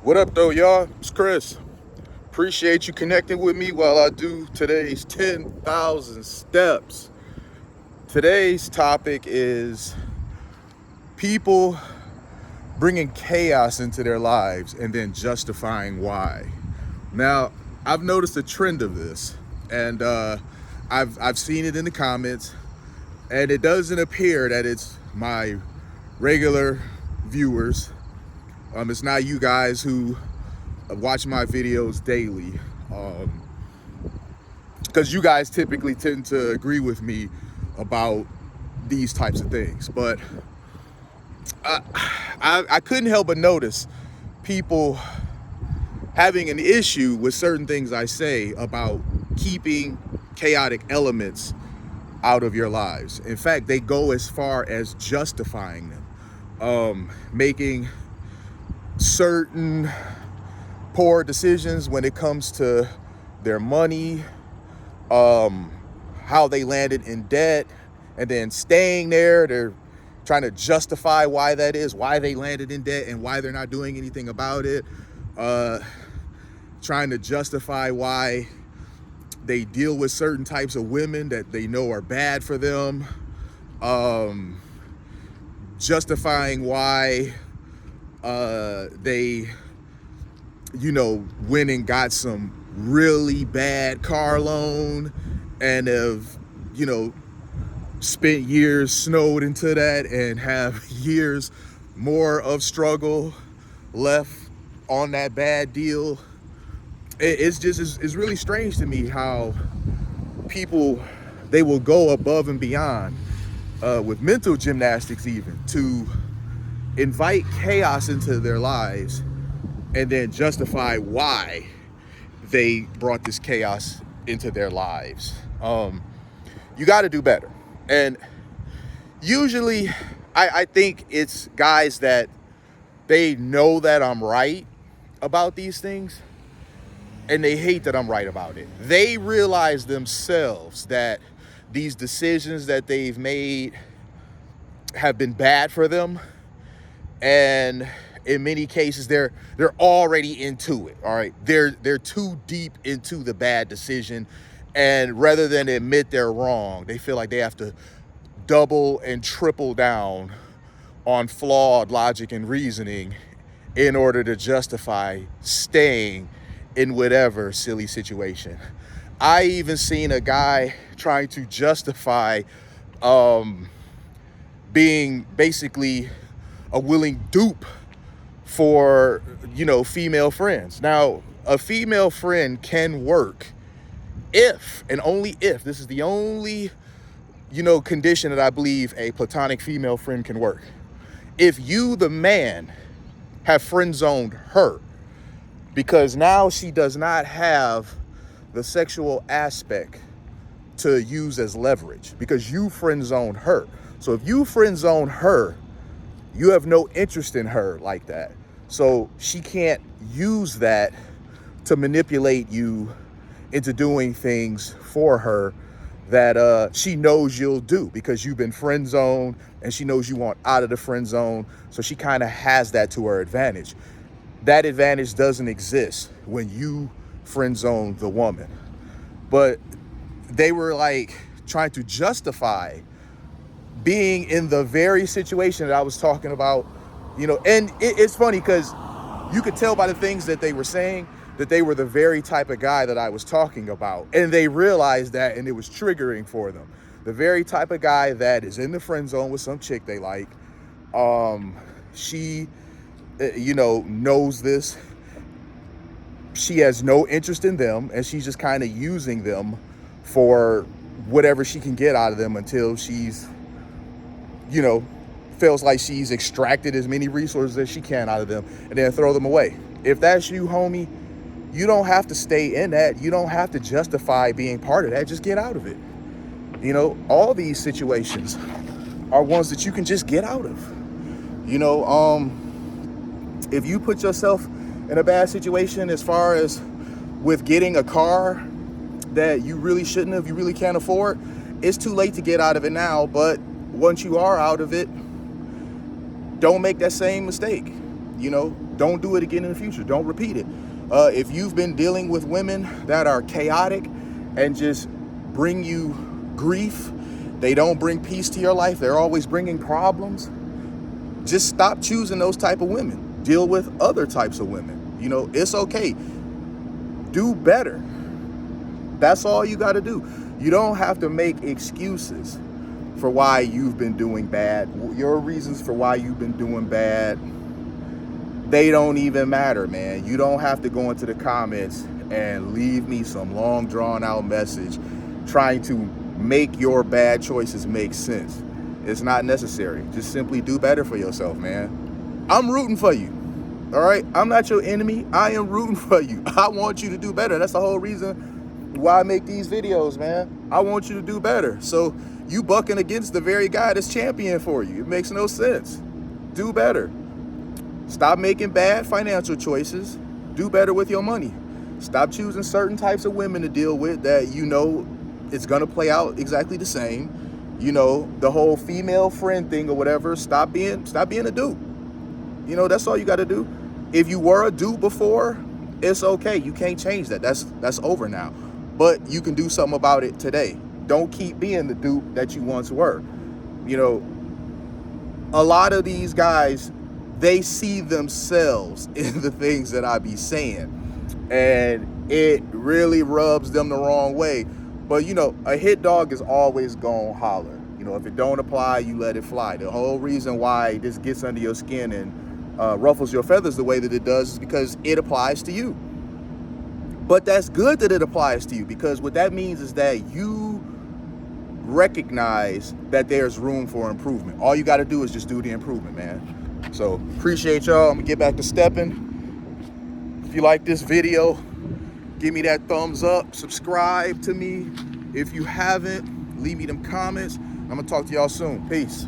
What up, though, y'all? It's Chris. Appreciate you connecting with me while I do today's 10,000 steps. Today's topic is people bringing chaos into their lives and then justifying why. Now, I've noticed a trend of this, and I've seen it in the comments, and it doesn't appear that it's my regular viewers. It's not you guys who watch my videos daily, because you guys typically tend to agree with me about these types of things. But I couldn't help but notice people having an issue with certain things I say about keeping chaotic elements out of your lives. In fact, they go as far as justifying them, making certain poor decisions when it comes to their money, how they landed in debt, and then staying there. They're trying to justify why that is, why they landed in debt, and why they're not doing anything about it. Trying to justify why they deal with certain types of women that they know are bad for them. Justifying why they went and got some really bad car loan and have spent years snowed into that and have years more of struggle left on that bad deal. It's really strange to me how people, they will go above and beyond with mental gymnastics even to invite chaos into their lives and then justify why they brought this chaos into their lives. You got to do better. And usually I think it's guys that they know that I'm right about these things and they hate that I'm right about it. They realize themselves that these decisions that they've made have been bad for them, and in many cases they're already into it. All right, they're too deep into the bad decision, and rather than admit they're wrong, they feel like they have to double and triple down on flawed logic and reasoning in order to justify staying in whatever silly situation. I even seen a guy trying to justify being basically a willing dupe for female friends. Now, a female friend can work if and only if, this is the only condition that I believe a platonic female friend can work, if you, the man, have friend zoned her, because now she does not have the sexual aspect to use as leverage because you friend zoned her. So if you friend zone her, you have no interest in her like that. So she can't use that to manipulate you into doing things for her that she knows you'll do because you've been friend zoned and she knows you want out of the friend zone. So she kind of has that to her advantage. That advantage doesn't exist when you friend zone the woman. But they were like trying to justify being in the very situation that I was talking about, and it's funny because you could tell by the things that they were saying that they were the very type of guy that I was talking about. And they realized that, and it was triggering for them. The very type of guy that is in the friend zone with some chick they like. She, knows this. She has no interest in them, and she's just kind of using them for whatever she can get out of them until she's, feels like she's extracted as many resources as she can out of them and then throw them away. If that's you, homie, you don't have to stay in that. You don't have to justify being part of that. Just get out of it. All these situations are ones that you can just get out of. If you put yourself in a bad situation as far as with getting a car that you really shouldn't have, you really can't afford, it's too late to get out of it now. But once you are out of it, don't make that same mistake. Don't do it again in the future. Don't repeat it. If you've been dealing with women that are chaotic and just bring you grief, they don't bring peace to your life, they're always bringing problems, just stop choosing those type of women. Deal with other types of women. You know, it's okay. Do better. That's all you got to do. You don't have to make excuses for why you've been doing bad. Your reasons for why you've been doing bad, they don't even matter, man. You don't have to go into the comments and leave me some long drawn out message trying to make your bad choices make sense. It's not necessary. Just simply do better for yourself, man. I'm rooting for you. All right? I'm not your enemy. I am rooting for you. I want you to do better. That's the whole reason why I make these videos, man. I want you to do better. So you bucking against the very guy that's champion for you. It makes no sense. Do better. Stop making bad financial choices. Do better with your money. Stop choosing certain types of women to deal with that you know it's gonna play out exactly the same. You know, the whole female friend thing or whatever. Stop being a dupe. You know, that's all you gotta do. If you were a dupe before, it's okay. You can't change that. That's over now. But you can do something about it today. Don't keep being the dupe that you once were. You know, a lot of these guys, they see themselves in the things that I be saying, and it really rubs them the wrong way. But you know, a hit dog is always gonna holler. You know, if it don't apply, you let it fly. The whole reason why this gets under your skin and ruffles your feathers the way that it does is because it applies to you. But that's good that it applies to you, because what that means is that you recognize that there's room for improvement. All you got to do is just do the improvement, man. So appreciate y'all. I'm gonna get back to stepping. If you like this video, give me that thumbs up, subscribe to me. If you haven't, leave me them comments. I'm gonna talk to y'all soon. Peace.